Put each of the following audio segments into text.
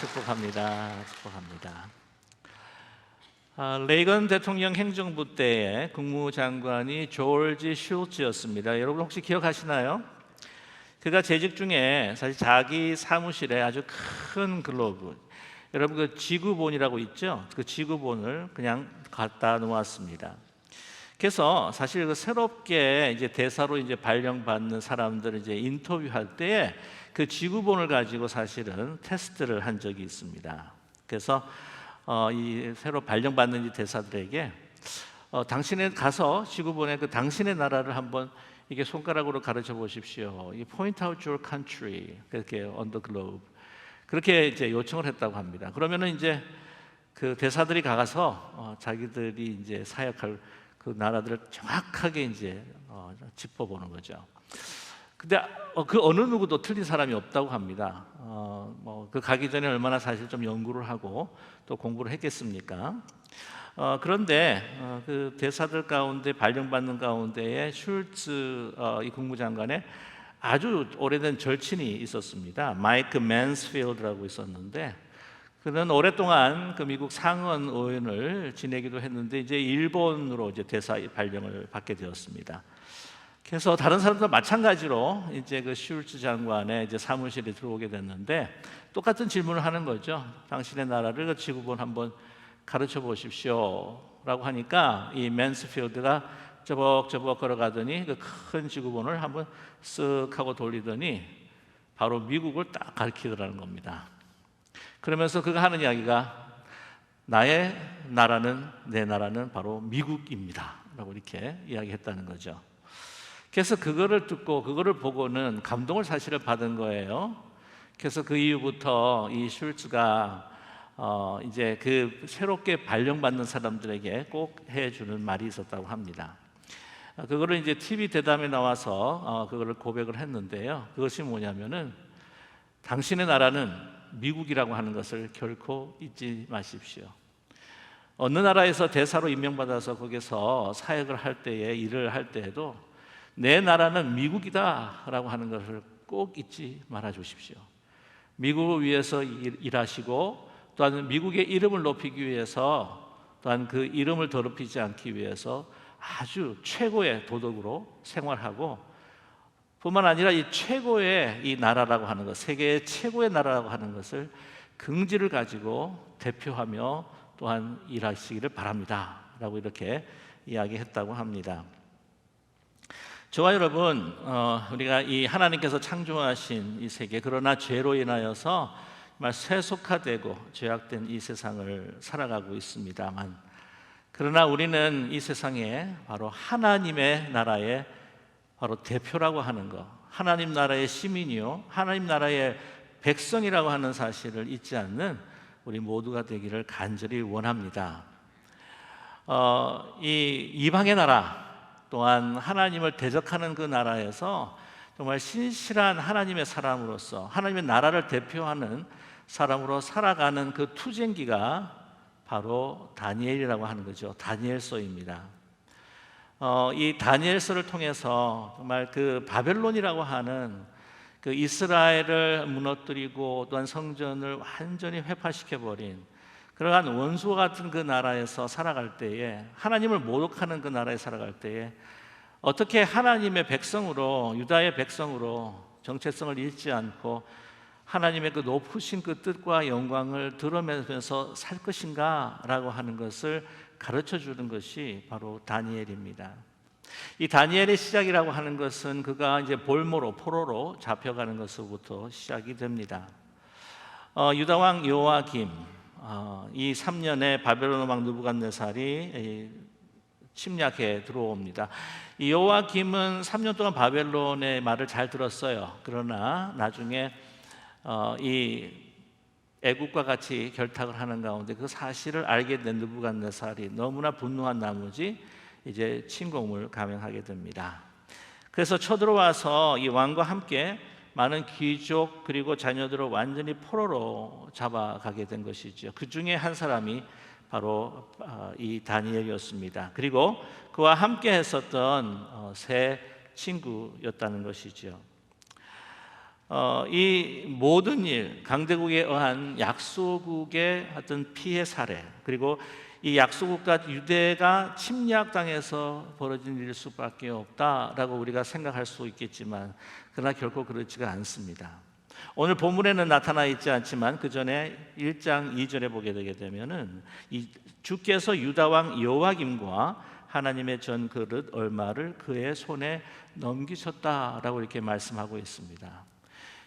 축복합니다. 축복합니다. 레이건 대통령 행정부 때의 국무장관이 조지 슐츠였습니다. 여러분 혹시 기억하시나요? 그가 재직 중에 사실 자기 사무실에 아주 큰 글로브, 여러분 그 지구본이라고 있죠? 그 지구본을 그냥 갖다 놓았습니다. 그래서 사실 그 새롭게 이제 대사로 이제 발령받는 사람들을 이제 인터뷰할 때에 그 지구본을 가지고 사실은 테스트를 한 적이 있습니다. 그래서 이 새로 발령받는 이 대사들에게 당신의 가서 지구본에 그 당신의 나라를 한번 이게 손가락으로 가르쳐 보십시오. 이 point out your country 그렇게 on the globe 그렇게 이제 요청을 했다고 합니다. 그러면은 이제 그 대사들이 가서 자기들이 이제 사역할 그 나라들을 정확하게 이제 짚어보는 거죠. 근데 그 어느 누구도 틀린 사람이 없다고 합니다. 그 가기 전에 얼마나 사실 좀 연구를 하고 또 공부를 했겠습니까? 그런데 그 대사들 가운데 발령받는 가운데에 슐츠 이 국무장관의 아주 오래된 절친이 있었습니다. 마이크 맨스필드라고 있었는데 그는 오랫동안 그 미국 상원 의원을 지내기도 했는데 이제 일본으로 이제 대사 발령을 받게 되었습니다. 그래서 다른 사람도 마찬가지로 이제 그 슐츠 장관의 이제 사무실에 들어오게 됐는데 똑같은 질문을 하는 거죠. 당신의 나라를 그 지구본 한번 가르쳐 보십시오라고 하니까 이 맨스필드가 저벅저벅 걸어가더니 그 큰 지구본을 한번 쓱 하고 돌리더니 바로 미국을 딱 가리키더라는 겁니다. 그러면서 그가 하는 이야기가 나의 나라는 내 나라는 바로 미국입니다 라고 이렇게 이야기했다는 거죠. 그래서 그거를 듣고 그거를 보고는 감동을 사실을 받은 거예요. 그래서 그 이후부터 이 슐츠가 이제 그 새롭게 발령받는 사람들에게 꼭 해주는 말이 있었다고 합니다. 그거를 이제 TV 대담에 나와서 그거를 고백을 했는데요. 그것이 뭐냐면은 당신의 나라는 미국이라고 하는 것을 결코 잊지 마십시오. 어느 나라에서 대사로 임명받아서 거기서 사역을 할 때에 일을 할 때에도 내 나라는 미국이다라고 하는 것을 꼭 잊지 말아 주십시오. 미국을 위해서 일하시고 또한 미국의 이름을 높이기 위해서 또한 그 이름을 더럽히지 않기 위해서 아주 최고의 도덕으로 생활하고 뿐만 아니라 이 최고의 이 나라라고 하는 것, 세계의 최고의 나라라고 하는 것을 긍지를 가지고 대표하며 또한 일하시기를 바랍니다 라고 이렇게 이야기했다고 합니다. 저와 여러분, 우리가 이 하나님께서 창조하신 이 세계, 그러나 죄로 인하여서 정말 세속화되고 죄악된 이 세상을 살아가고 있습니다만, 그러나 우리는 이 세상에 바로 하나님의 나라의 바로 대표라고 하는 것, 하나님 나라의 시민이요, 하나님 나라의 백성이라고 하는 사실을 잊지 않는 우리 모두가 되기를 간절히 원합니다. 이 이방의 나라 또한 하나님을 대적하는 그 나라에서 정말 신실한 하나님의 사람으로서 하나님의 나라를 대표하는 사람으로 살아가는 그 투쟁기가 바로 다니엘이라고 하는 거죠. 다니엘서입니다. 이 다니엘서를 통해서 정말 그 바벨론이라고 하는 그 이스라엘을 무너뜨리고 또한 성전을 완전히 회파시켜버린 그러한 원수와 같은 그 나라에서 살아갈 때에, 하나님을 모독하는 그 나라에 살아갈 때에 어떻게 하나님의 백성으로, 유다의 백성으로 정체성을 잃지 않고 하나님의 그 높으신 그 뜻과 영광을 드러내면서 살 것인가 라고 하는 것을 가르쳐 주는 것이 바로 다니엘입니다. 이 다니엘의 시작이라고 하는 것은 그가 이제 볼모로, 포로로 잡혀가는 것으로부터 시작이 됩니다. 유다 왕 요아김, 이 3년에 바벨론 왕 느부갓네살이 침략해 들어옵니다. 이 요아김은 3년 동안 바벨론의 말을 잘 들었어요. 그러나 나중에 이 애국과 같이 결탁을 하는 가운데 그 사실을 알게 된 느부갓네살이 너무나 분노한 나머지 이제 침공을 감행하게 됩니다. 그래서 쳐들어와서 이 왕과 함께 많은 귀족 그리고 자녀들을 완전히 포로로 잡아가게 된 것이죠. 그 중에 한 사람이 바로 이 다니엘이었습니다. 그리고 그와 함께 했었던 세 친구였다는 것이죠. 이 모든 일, 강대국에 의한 약소국의 어떤 피해 사례, 그리고 이 약소국과 유대가 침략당해서 벌어진 일일 수밖에 없다라고 우리가 생각할 수 있겠지만, 그러나 결코 그렇지가 않습니다. 오늘 본문에는 나타나 있지 않지만 그 전에 1장 2절에 보게 되게 되면은 이 주께서 유다 왕 여호와김과 하나님의 전 그릇 얼마를 그의 손에 넘기셨다라고 이렇게 말씀하고 있습니다.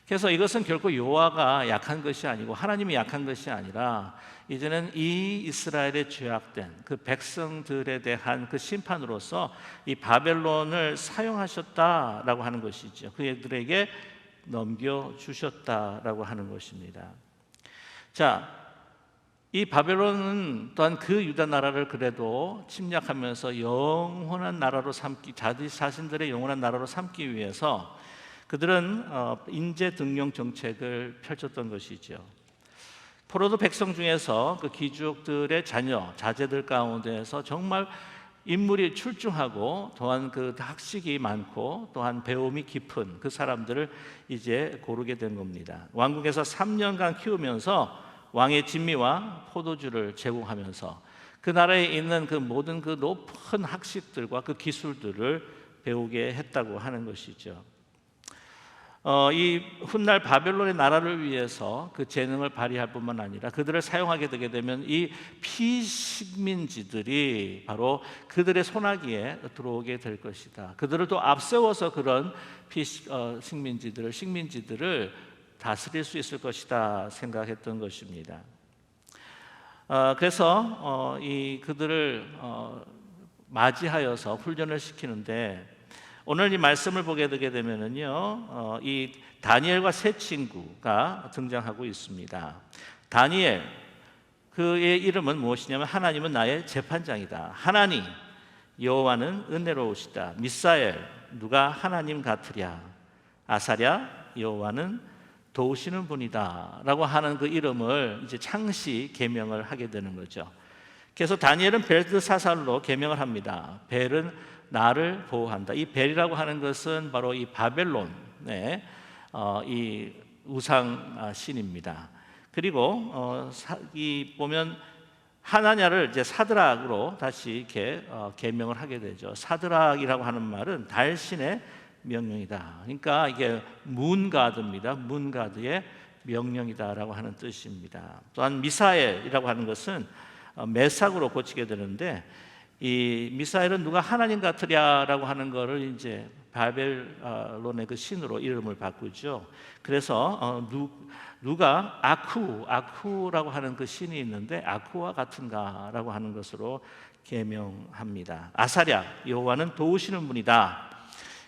그래서 이것은 결코 여호와가 약한 것이 아니고 하나님이 약한 것이 아니라 이제는 이 이스라엘의 죄악된 그 백성들에 대한 그 심판으로서 이 바벨론을 사용하셨다라고 하는 것이죠. 그들에게 넘겨주셨다라고 하는 것입니다. 자, 이 바벨론은 또한 그 유다 나라를 그래도 침략하면서 영원한 나라로 삼기, 자신들의 영원한 나라로 삼기 위해서 그들은 인재 등용 정책을 펼쳤던 것이죠. 포로도 백성 중에서 그 귀족들의 자녀, 자제들 가운데에서 정말 인물이 출중하고 또한 그 학식이 많고 또한 배움이 깊은 그 사람들을 이제 고르게 된 겁니다. 왕궁에서 3년간 키우면서 왕의 진미와 포도주를 제공하면서 그 나라에 있는 그 모든 그 높은 학식들과 그 기술들을 배우게 했다고 하는 것이죠. 이 훗날 바벨론의 나라를 위해서 그 재능을 발휘할 뿐만 아니라 그들을 사용하게 되게 되면 이 피식민지들이 바로 그들의 손아귀에 들어오게 될 것이다. 그들을 또 앞세워서 그런 식민지들을 다스릴 수 있을 것이다 생각했던 것입니다. 그래서 그들을 맞이하여서 훈련을 시키는데, 오늘 이 말씀을 보게 되게 되면은요, 이 다니엘과 세 친구가 등장하고 있습니다. 다니엘, 그의 이름은 무엇이냐면 하나님은 나의 재판장이다. 하나니, 여호와는 은혜로우시다. 미사엘, 누가 하나님 같으랴. 아사랴, 여호와는 도우시는 분이다라고 하는 그 이름을 이제 창시 계명을 하게 되는 거죠. 그래서 다니엘은 벨드사살로 계명을 합니다. 벨은 나를 보호한다. 이 벨이라고 하는 것은 바로 이 바벨론의 이 우상 신입니다. 그리고 이 보면 하나냐를 이제 사드락으로 다시 이렇게 계명을 하게 되죠. 사드락이라고 하는 말은 달신의 명령이다. 그러니까 이게 문가드입니다. 문가드의 명령이다라고 하는 뜻입니다. 또한 미사엘이라고 하는 것은 메삭으로 고치게 되는데, 이 미사엘은 누가 하나님 같으랴라고 하는 것을 이제 바벨론의 그 신으로 이름을 바꾸죠. 그래서 누가 아쿠라고 하는 그 신이 있는데 아쿠와 같은가라고 하는 것으로 계명합니다. 아사랴, 여호와는 도우시는 분이다.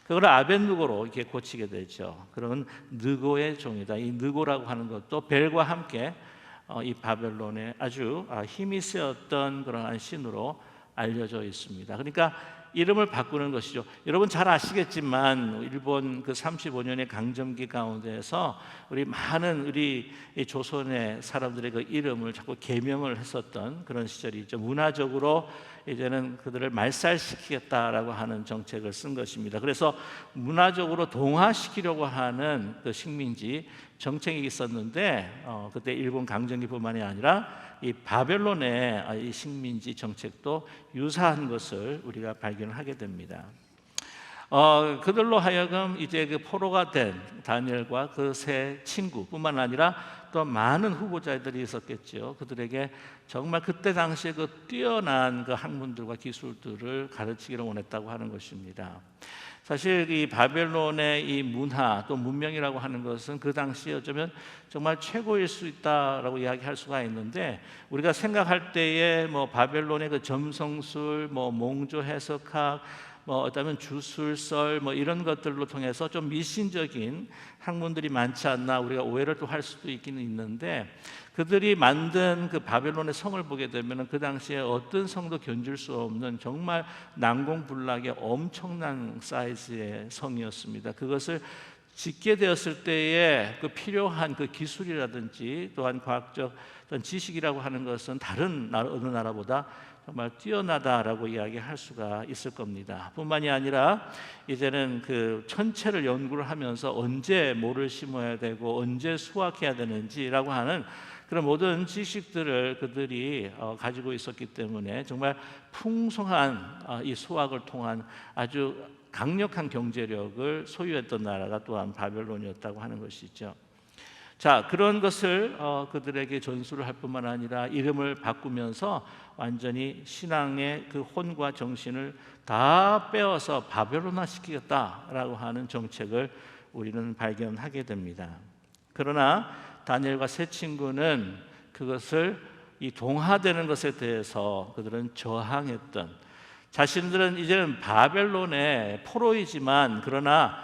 그걸 아벤느고로 이렇게 고치게 되죠. 그런 느고의 종이다. 이 느고라고 하는 것도 벨과 함께 이 바벨론의 아주 힘이 세었던 그러한 신으로 알려져 있습니다. 그러니까 이름을 바꾸는 것이죠. 여러분 잘 아시겠지만 일본 그 35년의 강점기 가운데에서 우리 조선의 사람들의 그 이름을 자꾸 계명을 했었던 그런 시절이 있죠. 문화적으로 이제는 그들을 말살시키겠다라고 하는 정책을 쓴 것입니다. 그래서 문화적으로 동화시키려고 하는 그 식민지 정책이 있었는데 그때 일본 강점기뿐만이 아니라 이 바벨론의 이 식민지 정책도 유사한 것을 우리가 발견하게 됩니다. 그들로 하여금 이제 그 포로가 된 다니엘과 그 세 친구뿐만 아니라 또 많은 후보자들이 있었겠죠. 그들에게 정말 그때 당시에 그 뛰어난 그 학문들과 기술들을 가르치기를 원했다고 하는 것입니다. 사실 이 바벨론의 이 문화 또 문명이라고 하는 것은 그 당시에 어쩌면 정말 최고일 수 있다라고 이야기할 수가 있는데, 우리가 생각할 때에 뭐 바벨론의 그 점성술, 뭐 몽조 해석학, 뭐 어쩌면 주술설 뭐 이런 것들로 통해서 좀 미신적인 학문들이 많지 않나 우리가 오해를 또 할 수도 있기는 있는데, 그들이 만든 그 바벨론의 성을 보게 되면 그 당시에 어떤 성도 견줄 수 없는 정말 난공불락의 엄청난 사이즈의 성이었습니다. 그것을 짓게 되었을 때에 그 필요한 그 기술이라든지 또한 과학적 어떤 지식이라고 하는 것은 다른 어느 나라보다 정말 뛰어나다라고 이야기할 수가 있을 겁니다. 뿐만이 아니라 이제는 그 천체를 연구를 하면서 언제 뭐를 심어야 되고 언제 수확해야 되는지라고 하는 그런 모든 지식들을 그들이 가지고 있었기 때문에 정말 풍성한 이 수확을 통한 아주 강력한 경제력을 소유했던 나라가 또한 바벨론이었다고 하는 것이죠. 자, 그런 것을 그들에게 전수를 할 뿐만 아니라 이름을 바꾸면서 완전히 신앙의 그 혼과 정신을 다 빼어서 바벨론화 시키겠다라고 하는 정책을 우리는 발견하게 됩니다. 그러나 다니엘과 세 친구는 그것을 이 동화되는 것에 대해서 그들은 저항했던, 자신들은 이제는 바벨론의 포로이지만 그러나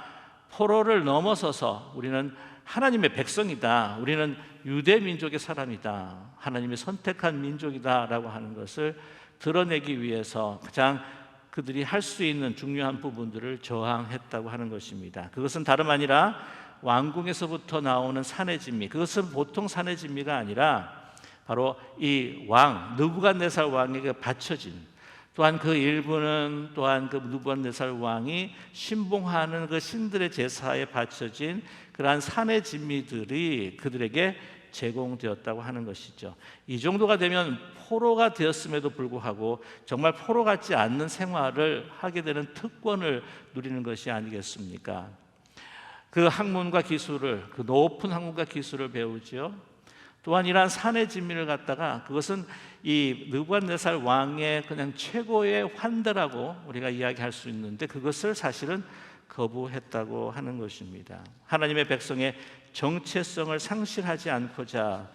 포로를 넘어서서 우리는 하나님의 백성이다, 우리는 유대 민족의 사람이다, 하나님이 선택한 민족이다라고 하는 것을 드러내기 위해서 가장 그들이 할 수 있는 중요한 부분들을 저항했다고 하는 것입니다. 그것은 다름 아니라 왕궁에서부터 나오는 산의 진미, 그것은 보통 산의 진미가 아니라 바로 이 왕 느부갓네살 왕에게 바쳐진, 또한 그 일부는 또한 그 느부갓네살 왕이 신봉하는 그 신들의 제사에 바쳐진 그러한 산의 진미들이 그들에게 제공되었다고 하는 것이죠. 이 정도가 되면 포로가 되었음에도 불구하고 정말 포로 같지 않는 생활을 하게 되는 특권을 누리는 것이 아니겠습니까? 그 학문과 기술을, 그 높은 학문과 기술을 배우지요. 또한 이러한 산의 진미를 갖다가 그것은 이 느부갓네살 왕의 그냥 최고의 환대라고 우리가 이야기할 수 있는데 그것을 사실은 거부했다고 하는 것입니다. 하나님의 백성의 정체성을 상실하지 않고자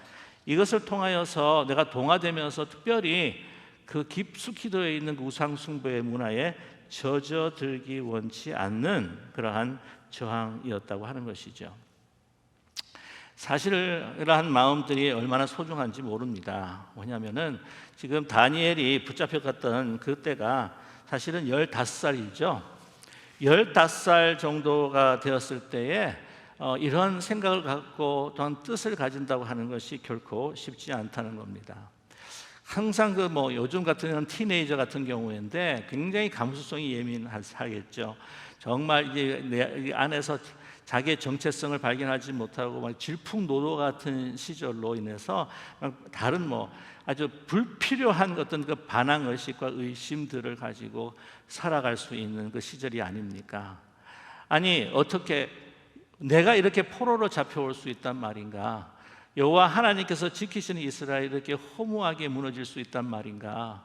이것을 통하여서 내가 동화되면서 특별히 그 깊숙이 되어 있는 그 우상숭배의 문화에 젖어들기 원치 않는 그러한 저항이었다고 하는 것이죠. 사실 이러한 마음들이 얼마나 소중한지 모릅니다. 뭐냐면은 지금 다니엘이 붙잡혀갔던 그때가 사실은 15살이죠. 15살 정도가 되었을 때에 이런 생각을 갖고 또한 뜻을 가진다고 하는 것이 결코 쉽지 않다는 겁니다. 항상 그 뭐 요즘 같은 티네이저 같은 경우인데 굉장히 감수성이 예민하겠죠. 정말 이제 내 안에서 자기의 정체성을 발견하지 못하고 막 질풍노도 같은 시절로 인해서 다른 뭐 아주 불필요한 어떤 그 반항 의식과 의심들을 가지고 살아갈 수 있는 그 시절이 아닙니까? 아니 어떻게 내가 이렇게 포로로 잡혀올 수 있단 말인가? 여호와 하나님께서 지키시는 이스라엘이 이렇게 허무하게 무너질 수 있단 말인가?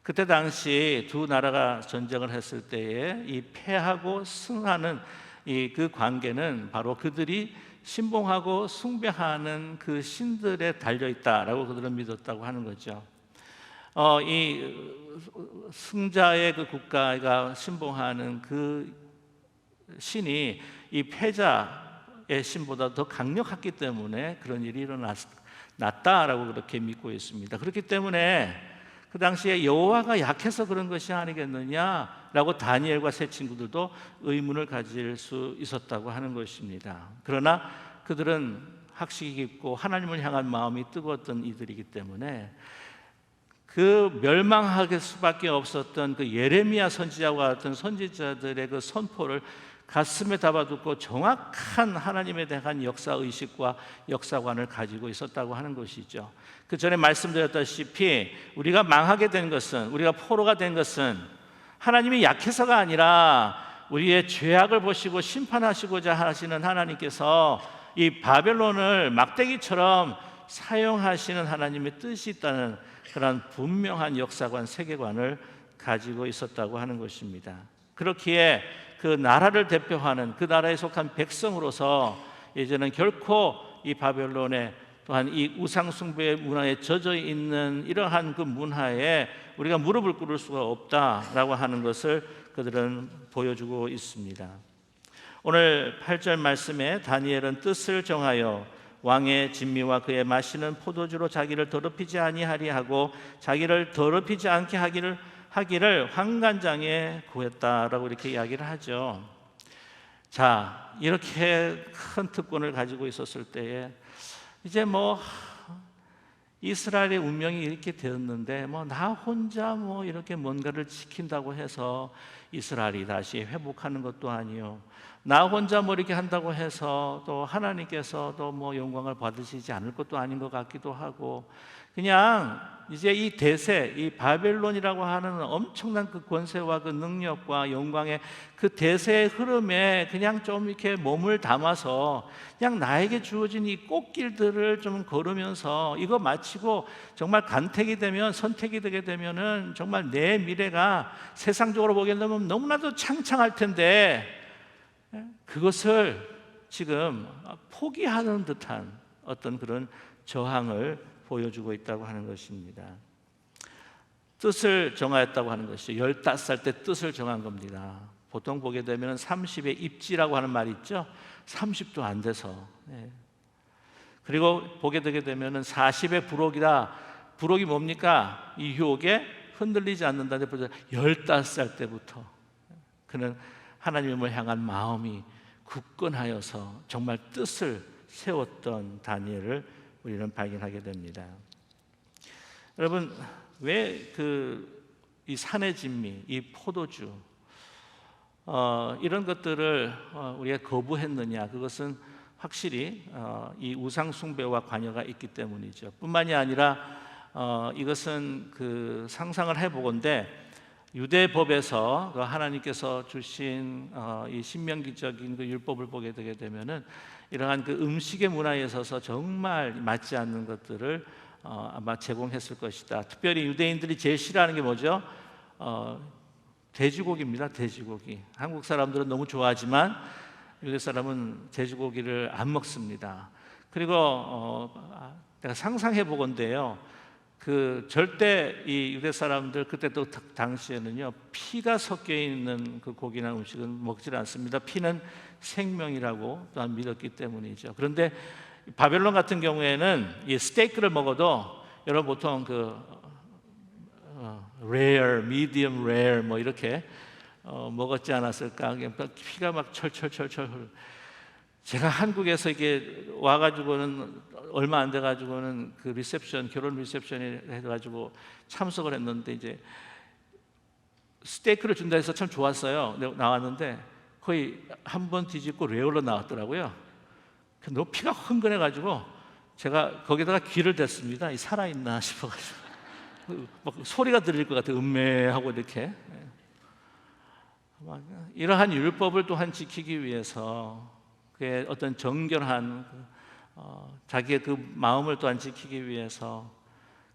그때 당시 두 나라가 전쟁을 했을 때에 이 패하고 승하는 이 그 관계는 바로 그들이 신봉하고 숭배하는 그 신들에 달려 있다라고 그들은 믿었다고 하는 거죠. 이 승자의 그 국가가 신봉하는 그 신이 이 패자의 신보다 더 강력했기 때문에 그런 일이 일어났다라고 그렇게 믿고 있습니다. 그렇기 때문에 그 당시에 여호와가 약해서 그런 것이 아니겠느냐라고 다니엘과 세 친구들도 의문을 가질 수 있었다고 하는 것입니다. 그러나 그들은 학식이 깊고 하나님을 향한 마음이 뜨거웠던 이들이기 때문에 그 멸망할 수밖에 없었던 그 예레미야 선지자와 같은 선지자들의 그 선포를 가슴에 담아두고 정확한 하나님에 대한 역사의식과 역사관을 가지고 있었다고 하는 것이죠. 그 전에 말씀드렸다시피 우리가 망하게 된 것은, 우리가 포로가 된 것은 하나님이 약해서가 아니라 우리의 죄악을 보시고 심판하시고자 하시는 하나님께서 이 바벨론을 막대기처럼 사용하시는 하나님의 뜻이 있다는 그런 분명한 역사관, 세계관을 가지고 있었다고 하는 것입니다. 그렇기에 그 나라를 대표하는 그 나라에 속한 백성으로서 이제는 결코 이 바벨론의 또한 이 우상숭배의 문화에 젖어 있는 이러한 그 문화에 우리가 무릎을 꿇을 수가 없다라고 하는 것을 그들은 보여주고 있습니다. 오늘 8절 말씀에 다니엘은 뜻을 정하여 왕의 진미와 그의 마시는 포도주로 자기를 더럽히지 아니하리 하고 자기를 더럽히지 않게 하기를 환관장에 구했다라고 이렇게 이야기를 하죠. 자, 이렇게 큰 특권을 가지고 있었을 때에 이제 뭐 이스라엘의 운명이 이렇게 되었는데 뭐 나 혼자 뭐 이렇게 뭔가를 지킨다고 해서 이스라엘이 다시 회복하는 것도 아니요, 나 혼자 뭐 이렇게 한다고 해서 또 하나님께서 또 뭐 영광을 받으시지 않을 것도 아닌 것 같기도 하고, 그냥 이제 이 대세, 이 바벨론이라고 하는 엄청난 그 권세와 그 능력과 영광의 그 대세의 흐름에 그냥 좀 이렇게 몸을 담아서 그냥 나에게 주어진 이 꽃길들을 좀 걸으면서 이거 마치고 정말 간택이 되면, 선택이 되게 되면은 정말 내 미래가 세상적으로 보게 되면 너무나도 창창할 텐데, 그것을 지금 포기하는 듯한 어떤 그런 저항을 보여주고 있다고 하는 것입니다. 뜻을 정하였다고 하는 것이죠. 15살 때 뜻을 정한 겁니다. 보통 보게 되면 30에 입지라고 하는 말이 있죠. 30도 안 돼서. 그리고 보게 되게 되면 40에 부록이다. 부록이 뭡니까? 이 유혹에 흔들리지 않는다는데 벌써 15살 때부터 그는 하나님을 향한 마음이 굳건하여서 정말 뜻을 세웠던 다니엘을 우리는 발견하게 됩니다. 여러분, 왜 이 산의 진미, 이 포도주 이런 것들을 우리가 거부했느냐? 그것은 확실히 이 우상 숭배와 관여가 있기 때문이죠. 뿐만이 아니라 이것은 그 상상을 해보건대 유대법에서 하나님께서 주신 이 신명기적인 그 율법을 보게 되게 되면은 이러한 그 음식의 문화에 있어서 정말 맞지 않는 것들을 아마 제공했을 것이다. 특별히 유대인들이 제일 싫어하는 게 뭐죠? 돼지고기입니다. 돼지고기. 한국 사람들은 너무 좋아하지만 유대 사람은 돼지고기를 안 먹습니다. 그리고 내가 상상해 보건대요. 그 절대 이 유대 사람들 그때 또 당시에는요, 피가 섞여 있는 그 고기나 음식은 먹지 않습니다. 피는 생명이라고 또한 믿었기 때문이죠. 그런데 바벨론 같은 경우에는 이 스테이크를 먹어도 여러분 보통 그 rare, medium rare 뭐 이렇게 먹었지 않았을까? 피가 막 철철철철. 제가 한국에서 이게 와가지고는 얼마 안 돼가지고는 그 리셉션, 결혼 리셉션에 해가지고 참석을 했는데 이제 스테이크를 준다 해서 참 좋았어요. 나왔는데 거의 한 번 뒤집고 레어로 나왔더라고요. 너무 피가 흥건해가지고 제가 거기다가 귀를 댔습니다. 살아있나 싶어가지고 막 소리가 들릴 것 같아요. 음매하고 이렇게. 이러한 율법을 또한 지키기 위해서 그의 어떤 정결한 자기의 그 마음을 또한 지키기 위해서,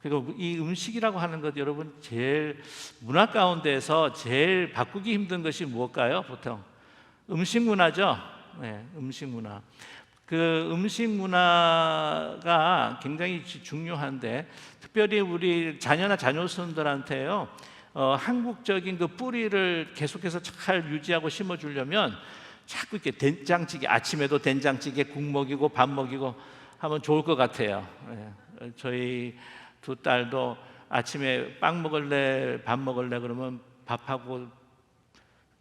그리고 이 음식이라고 하는 것, 여러분 제일 문화 가운데에서 제일 바꾸기 힘든 것이 무엇일까요? 보통 음식 문화죠. 음식 문화. 그 음식 문화가 굉장히 중요한데, 특별히 우리 자녀나 자녀손들한테요, 한국적인 그 뿌리를 계속해서 잘 유지하고 심어주려면 자꾸 이렇게 된장찌개, 아침에도 된장찌개 국 먹이고 밥 먹이고 하면 좋을 것 같아요. 저희 두 딸도 아침에 빵 먹을래, 밥 먹을래 그러면 밥하고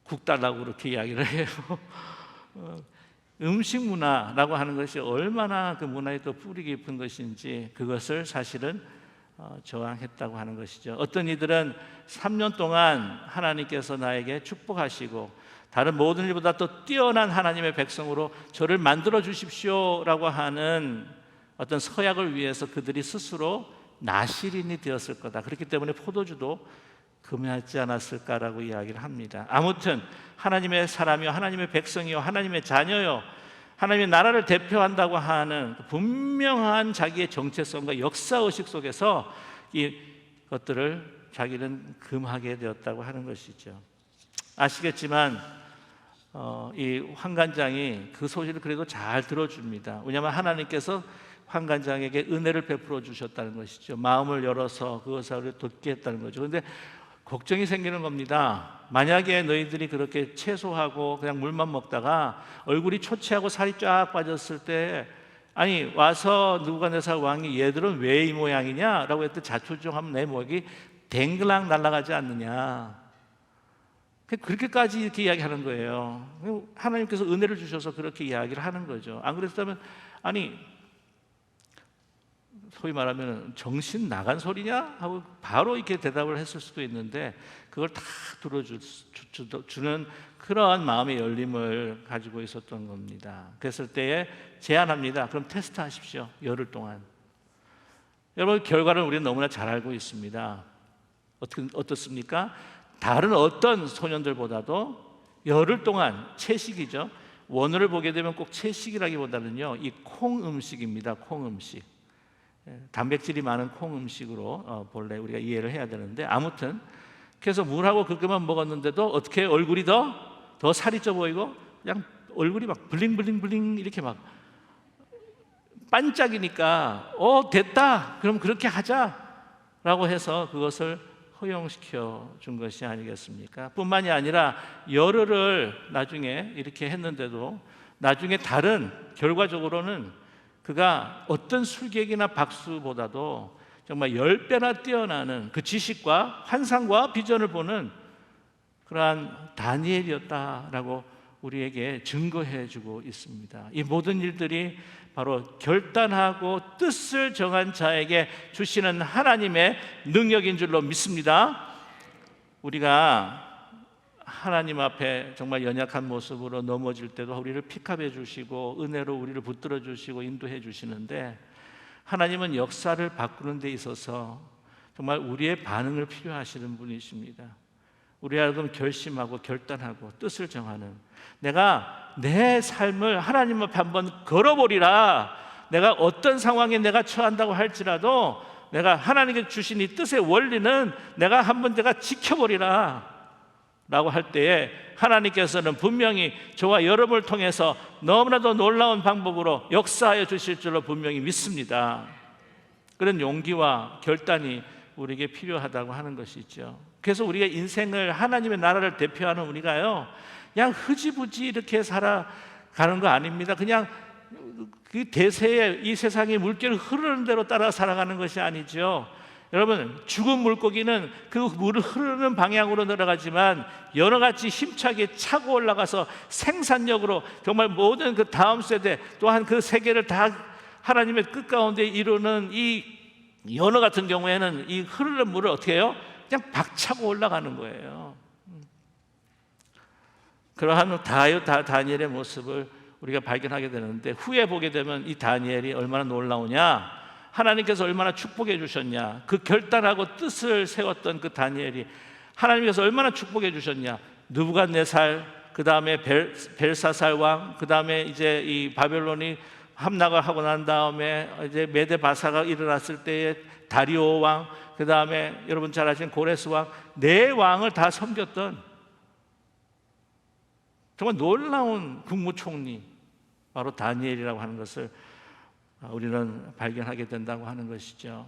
국 달라고 그렇게 이야기를 해요. 음식 문화라고 하는 것이 얼마나 그 문화에 또 뿌리 깊은 것인지 그것을 사실은 저항했다고 하는 것이죠. 어떤 이들은 3년 동안 하나님께서 나에게 축복하시고 다른 모든 일보다 또 뛰어난 하나님의 백성으로 저를 만들어 주십시오라고 하는 어떤 서약을 위해서 그들이 스스로 나실인이 되었을 거다. 그렇기 때문에 포도주도 금하지 않았을까라고 이야기를 합니다. 아무튼 하나님의 사람이요, 하나님의 백성이요, 하나님의 자녀요, 하나님의 나라를 대표한다고 하는 분명한 자기의 정체성과 역사의식 속에서 이 것들을 자기는 금하게 되었다고 하는 것이죠. 아시겠지만 이 환관장이 그 소식을 그래도 잘 들어줍니다. 왜냐하면 하나님께서 환관장에게 은혜를 베풀어 주셨다는 것이죠. 마음을 열어서 그것을 듣게 했다는 거죠. 그런데 걱정이 생기는 겁니다. 만약에 너희들이 그렇게 채소하고 그냥 물만 먹다가 얼굴이 초췌하고 살이 쫙 빠졌을 때, 아니 와서 느부갓네살 왕이 얘들은 왜 이 모양이냐? 라고 했더니 자초지종하면 내 목이 댕글랑 날아가지 않느냐. 그렇게까지 이렇게 이야기하는 거예요. 하나님께서 은혜를 주셔서 그렇게 이야기를 하는 거죠. 안 그랬다면 아니 소위 말하면 정신 나간 소리냐 하고 바로 이렇게 대답을 했을 수도 있는데 그걸 다 들어주는 그러한 마음의 열림을 가지고 있었던 겁니다. 그랬을 때에 제안합니다. 그럼 테스트하십시오. 열흘 동안. 여러분 결과를 우리는 너무나 잘 알고 있습니다. 어떻습니까? 다른 어떤 소년들보다도 열흘 동안 채식이죠. 원어를 보게 되면 꼭 채식이라기보다는요, 이 콩 음식입니다. 콩 음식. 단백질이 많은 콩 음식으로 본래 우리가 이해를 해야 되는데 아무튼 그래서 물하고 그것만 먹었는데도 어떻게 얼굴이 더 살이 쪄 보이고 그냥 얼굴이 막 블링블링블링 이렇게 막 반짝이니까 됐다 그럼 그렇게 하자라고 해서 그것을 허용시켜 준 것이 아니겠습니까? 뿐만이 아니라 열흘을 나중에 이렇게 했는데도 나중에 다른 결과적으로는 그가 어떤 술객이나 박수보다도 정말 10배나 뛰어나는 그 지식과 환상과 비전을 보는 그러한 다니엘이었다라고 우리에게 증거해 주고 있습니다. 이 모든 일들이 바로 결단하고 뜻을 정한 자에게 주시는 하나님의 능력인 줄로 믿습니다. 우리가 하나님 앞에 정말 연약한 모습으로 넘어질 때도 우리를 픽업해 주시고 은혜로 우리를 붙들어 주시고 인도해 주시는데 하나님은 역사를 바꾸는 데 있어서 정말 우리의 반응을 필요하시는 분이십니다. 우리 하여금 결심하고 결단하고 뜻을 정하는 내가 내 삶을 하나님 앞에 한번 걸어보리라. 내가 어떤 상황에 내가 처한다고 할지라도 내가 하나님께 주신 이 뜻의 원리는 내가 한번 내가 지켜보리라 라고 할 때에 하나님께서는 분명히 저와 여러분을 통해서 너무나도 놀라운 방법으로 역사하여 주실 줄로 분명히 믿습니다. 그런 용기와 결단이 우리에게 필요하다고 하는 것이죠. 그래서 우리가 인생을 하나님의 나라를 대표하는 우리가요 그냥 흐지부지 이렇게 살아가는 거 아닙니다. 그냥 그 대세에 이 세상의 물결 흐르는 대로 따라 살아가는 것이 아니죠. 여러분 죽은 물고기는 그 물을 흐르는 방향으로 내려가지만 여러같이 힘차게 차고 올라가서 생산력으로 정말 모든 그 다음 세대 또한 그 세계를 다 하나님의 뜻 가운데 이루는 이 연어 같은 경우에는 이 흐르는 물을 어떻게 해요? 그냥 박차고 올라가는 거예요. 그러한 다니엘의 모습을 우리가 발견하게 되는데 후에 보게 되면 이 다니엘이 얼마나 놀라우냐, 하나님께서 얼마나 축복해 주셨냐, 그 결단하고 뜻을 세웠던 그 다니엘이 하나님께서 얼마나 축복해 주셨냐. 느부갓네살, 그 다음에 벨사살 왕, 그 다음에 이제 이 바벨론이 함락을 하고 난 다음에 이제 메데 바사가 일어났을 때에 다리오 왕, 그 다음에 여러분 잘 아시는 고레스 왕, 네 왕을 다 섬겼던 정말 놀라운 국무총리 바로 다니엘이라고 하는 것을 우리는 발견하게 된다고 하는 것이죠.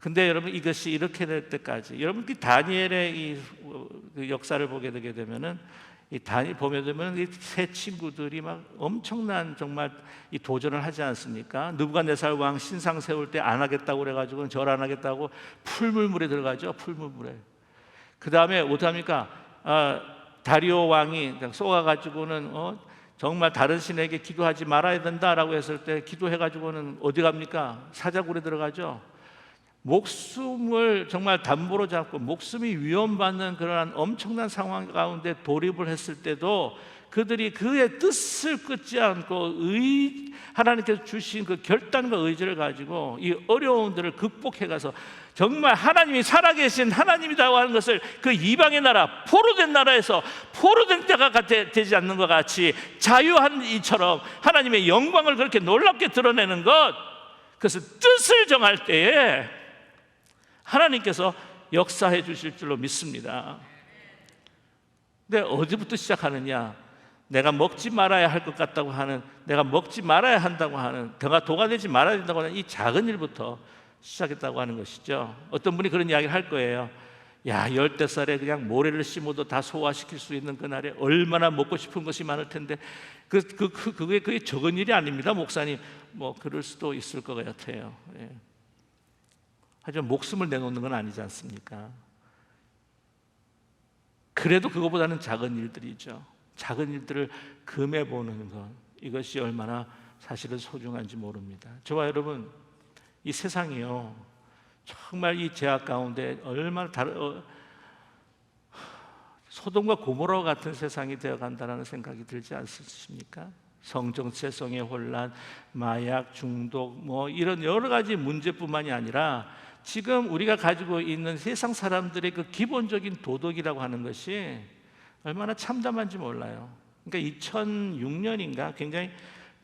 근데 여러분 이것이 이렇게 될 때까지 여러분 그 다니엘의 그 역사를 보게 되게 되면은 보게 되면 이 세 친구들이 막 엄청난 정말 이 도전을 하지 않습니까? 느부갓네살 왕 신상 세울 때 안 하겠다고 그래가지고 절 안 하겠다고 풀물물에 들어가죠. 풀물물에. 그 다음에 어떡합니까? 다리오 왕이 쏘아가지고는 정말 다른 신에게 기도하지 말아야 된다라고 했을 때 기도해가지고는 어디 갑니까? 사자굴에 들어가죠. 목숨을 정말 담보로 잡고 목숨이 위험받는 그러한 엄청난 상황 가운데 돌입을 했을 때도 그들이 그의 뜻을 끊지 않고 하나님께서 주신 그 결단과 의지를 가지고 이 어려움들을 극복해가서 정말 하나님이 살아계신 하나님이라고 하는 것을 그 이방의 나라, 포로된 나라에서 포로된 자가 되지 않는 것 같이 자유한 이처럼 하나님의 영광을 그렇게 놀랍게 드러내는 것, 그래서 뜻을 정할 때에 하나님께서 역사해 주실 줄로 믿습니다. 근데 어디부터 시작하느냐? 내가 먹지 말아야 할 것 같다고 하는, 내가 먹지 말아야 한다고 하는, 내가 도가 되지 말아야 된다고 하는 이 작은 일부터 시작했다고 하는 것이죠. 어떤 분이 그런 이야기를 할 거예요. 야, 10대살에 그냥 모래를 심어도 다 소화시킬 수 있는 그날에 얼마나 먹고 싶은 것이 많을 텐데 그게 적은 일이 아닙니다, 목사님. 뭐 그럴 수도 있을 것 같아요. 예. 하지만 목숨을 내놓는 건 아니지 않습니까? 그래도 그거보다는 작은 일들이죠. 작은 일들을 금해 보는 것, 이것이 얼마나 사실은 소중한지 모릅니다. 저와 여러분, 이 세상이요, 정말 이 죄악 가운데 얼마나 소돔과 고모라 같은 세상이 되어간다는 생각이 들지 않으십니까? 성정체성의 혼란, 마약 중독, 이런 여러 가지 문제뿐만이 아니라 지금 우리가 가지고 있는 세상 사람들의 그 기본적인 도덕이라고 하는 것이 얼마나 참담한지 몰라요. 그러니까 2006년인가 굉장히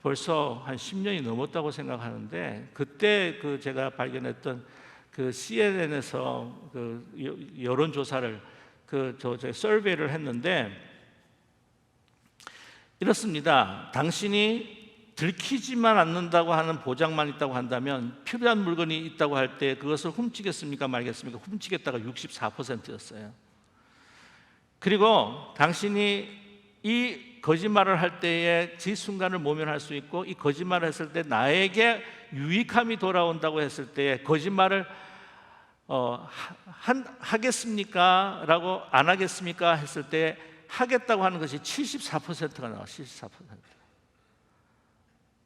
벌써 한 10년이 넘었다고 생각하는데, 그때 제가 발견했던 CNN에서 여론조사를 서베이를 했는데 이렇습니다. 당신이 들키지만 않는다고 하는 보장만 있다고 한다면, 필요한 물건이 있다고 할 때 그것을 훔치겠습니까 말겠습니까? 훔치겠다가 64%였어요. 그리고 당신이 이 거짓말을 할 때에 지 순간을 모면할 수 있고, 이 거짓말을 했을 때 나에게 유익함이 돌아온다고 했을 때 거짓말을 하겠습니까? 라고 안 하겠습니까? 했을 때 하겠다고 하는 것이 74%가 나와. 74%.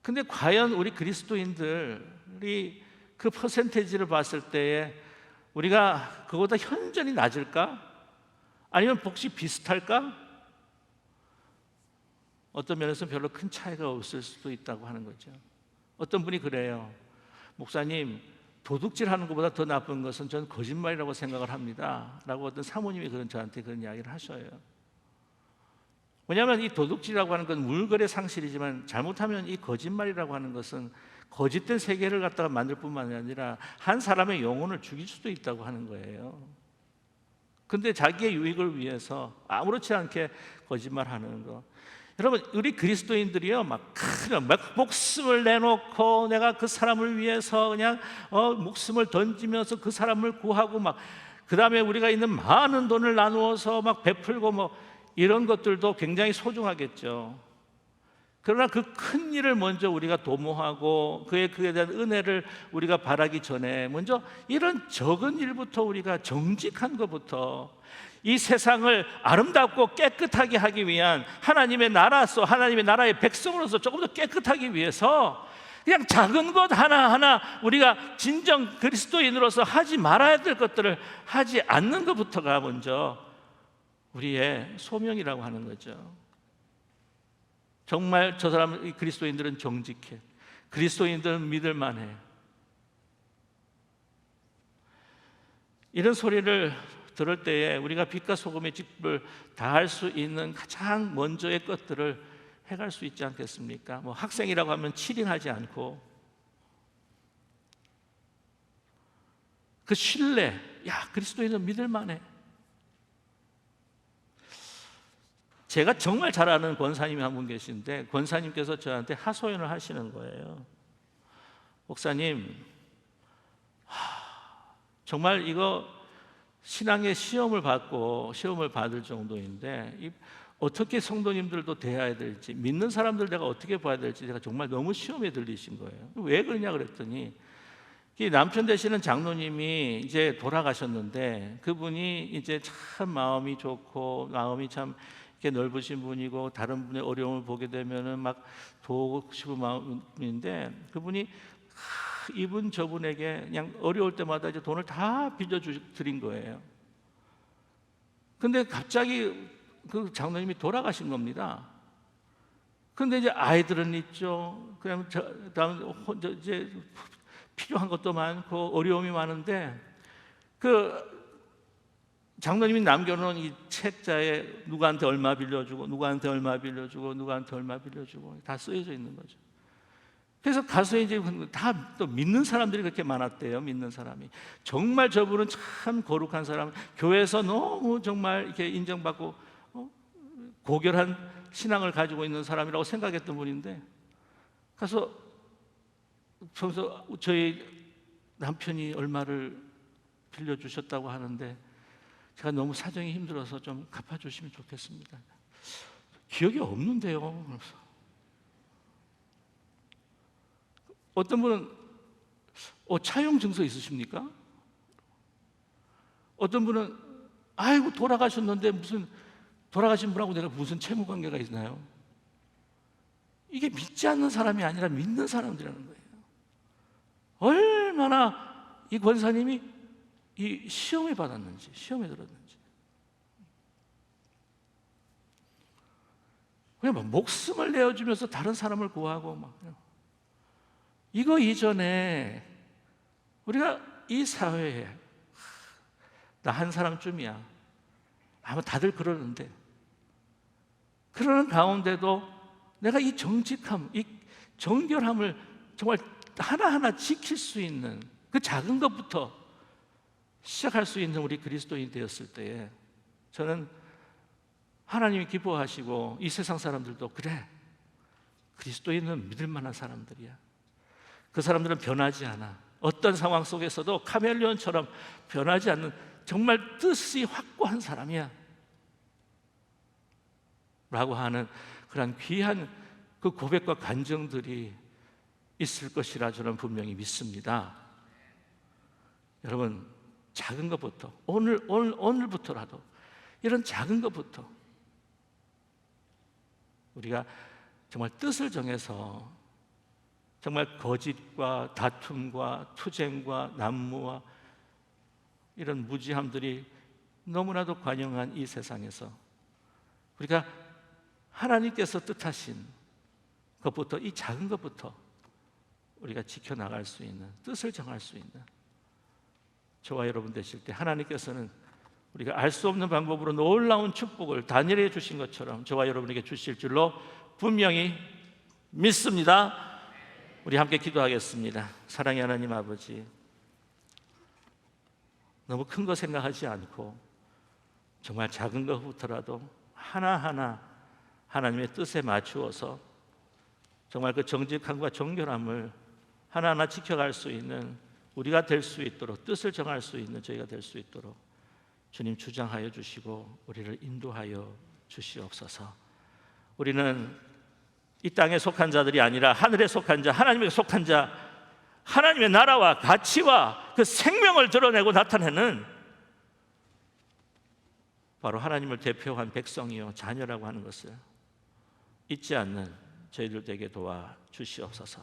근데 과연 우리 그리스도인들이 그 퍼센테이지를 봤을 때에 우리가 그보다 현저히 낮을까? 아니면 혹시 비슷할까? 어떤 면에서는 별로 큰 차이가 없을 수도 있다고 하는 거죠. 어떤 분이 그래요. 목사님, 도둑질하는 것보다 더 나쁜 것은 저는 거짓말이라고 생각을 합니다 라고 어떤 사모님이 저한테 그런 이야기를 하셔요. 왜냐하면 이 도둑질이라고 하는 건 물거래 상실이지만, 잘못하면 이 거짓말이라고 하는 것은 거짓된 세계를 갖다가 만들 뿐만 아니라 한 사람의 영혼을 죽일 수도 있다고 하는 거예요. 근데 자기의 유익을 위해서 아무렇지 않게 거짓말하는 거. 여러분, 우리 그리스도인들이요, 막 목숨을 내놓고 내가 그 사람을 위해서 그냥 목숨을 던지면서 그 사람을 구하고, 그 다음에 우리가 있는 많은 돈을 나누어서 베풀고 이런 것들도 굉장히 소중하겠죠. 그러나 그 큰 일을 먼저 우리가 도모하고 그에 대한 은혜를 우리가 바라기 전에 먼저 이런 적은 일부터, 우리가 정직한 것부터, 이 세상을 아름답고 깨끗하게 하기 위한 하나님의 나라로서, 하나님의 나라의 백성으로서 조금 더 깨끗하기 위해서 그냥 작은 것 하나하나 우리가 진정 그리스도인으로서 하지 말아야 될 것들을 하지 않는 것부터가 먼저 우리의 소명이라고 하는 거죠. 정말 저 사람, 그리스도인들은 정직해, 그리스도인들은 믿을만해, 이런 소리를 들을 때에 우리가 빛과 소금의 직분을 다할 수 있는 가장 먼저의 것들을 해갈 수 있지 않겠습니까? 학생이라고 하면 치링하지 않고 그 신뢰, 그리스도인은 믿을만해. 제가 정말 잘 아는 권사님이 한 분 계신데, 권사님께서 저한테 하소연을 하시는 거예요. 목사님, 정말 이거 신앙의 시험을 받을 정도인데 어떻게 성도님들도 대해야 될지, 믿는 사람들 내가 어떻게 봐야 될지 제가 정말 너무 시험에 들리신 거예요. 왜 그러냐 그랬더니, 남편 되시는 장로님이 이제 돌아가셨는데, 그분이 이제 참 마음이 좋고 마음이 참 이렇게 넓으신 분이고, 다른 분의 어려움을 보게 되면은 막 도우고 싶은 마음인데, 그분이 이분 저분에게 그냥 어려울 때마다 이제 돈을 다 빌려드린 거예요. 근데 갑자기 그 장로님이 돌아가신 겁니다. 근데 이제 아이들은 있죠. 그냥 다음 이제 필요한 것도 많고 어려움이 많은데, 그 장로님이 남겨놓은 이 책자에 누구한테 얼마 빌려주고, 누구한테 얼마 빌려주고, 누구한테 얼마 빌려주고 다 쓰여져 있는 거죠. 그래서 가서 이제 다 또 믿는 사람들이 그렇게 많았대요. 믿는 사람이 정말 저분은 참 거룩한 사람, 교회에서 너무 정말 이렇게 인정받고 고결한 신앙을 가지고 있는 사람이라고 생각했던 분인데, 가서 평소 저희 남편이 얼마를 빌려주셨다고 하는데 제가 너무 사정이 힘들어서 좀 갚아주시면 좋겠습니다. 기억이 없는데요. 어떤 분은 차용 증서 있으십니까? 어떤 분은 아이고 돌아가셨는데 무슨 돌아가신 분하고 내가 무슨 채무 관계가 있나요? 이게 믿지 않는 사람이 아니라 믿는 사람들이라는 거예요. 얼마나 이 권사님이 이 시험에 받았는지, 시험에 들었는지. 그냥 막 목숨을 내어주면서 다른 사람을 구하고 막. 이거 이전에 우리가 이 사회에 나 한 사람쯤이야. 아마 다들 그러는데, 그러는 가운데도 내가 이 정직함, 이 정결함을 정말 하나하나 지킬 수 있는 그 작은 것부터 시작할 수 있는 우리 그리스도인이 되었을 때에 저는 하나님이 기뻐하시고 이 세상 사람들도 그래, 그리스도인은 믿을 만한 사람들이야. 그 사람들은 변하지 않아. 어떤 상황 속에서도 카멜레온처럼 변하지 않는 정말 뜻이 확고한 사람이야 라고 하는 그런 귀한 그 고백과 간증들이 있을 것이라 저는 분명히 믿습니다. 여러분, 작은 것부터 오늘부터라도 이런 작은 것부터 우리가 정말 뜻을 정해서 정말 거짓과 다툼과 투쟁과 난무와 이런 무지함들이 너무나도 관영한 이 세상에서 우리가 하나님께서 뜻하신 것부터, 이 작은 것부터 우리가 지켜나갈 수 있는, 뜻을 정할 수 있는 저와 여러분 되실 때 하나님께서는 우리가 알 수 없는 방법으로 놀라운 축복을 다니엘에 주신 것처럼 저와 여러분에게 주실 줄로 분명히 믿습니다. 우리 함께 기도하겠습니다. 사랑의 하나님 아버지, 너무 큰 거 생각하지 않고 정말 작은 것부터라도 하나하나 하나님의 뜻에 맞추어서 정말 그 정직함과 정결함을 하나하나 지켜갈 수 있는 우리가 될 수 있도록, 뜻을 정할 수 있는 저희가 될 수 있도록 주님 주장하여 주시고 우리를 인도하여 주시옵소서. 우리는 이 땅에 속한 자들이 아니라 하늘에 속한 자, 하나님에게 속한 자, 하나님의 나라와 가치와 그 생명을 드러내고 나타내는 바로 하나님을 대표한 백성이요 자녀라고 하는 것을 잊지 않는 저희들 되게 도와 주시옵소서.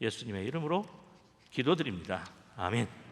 예수님의 이름으로 기도드립니다. 아멘.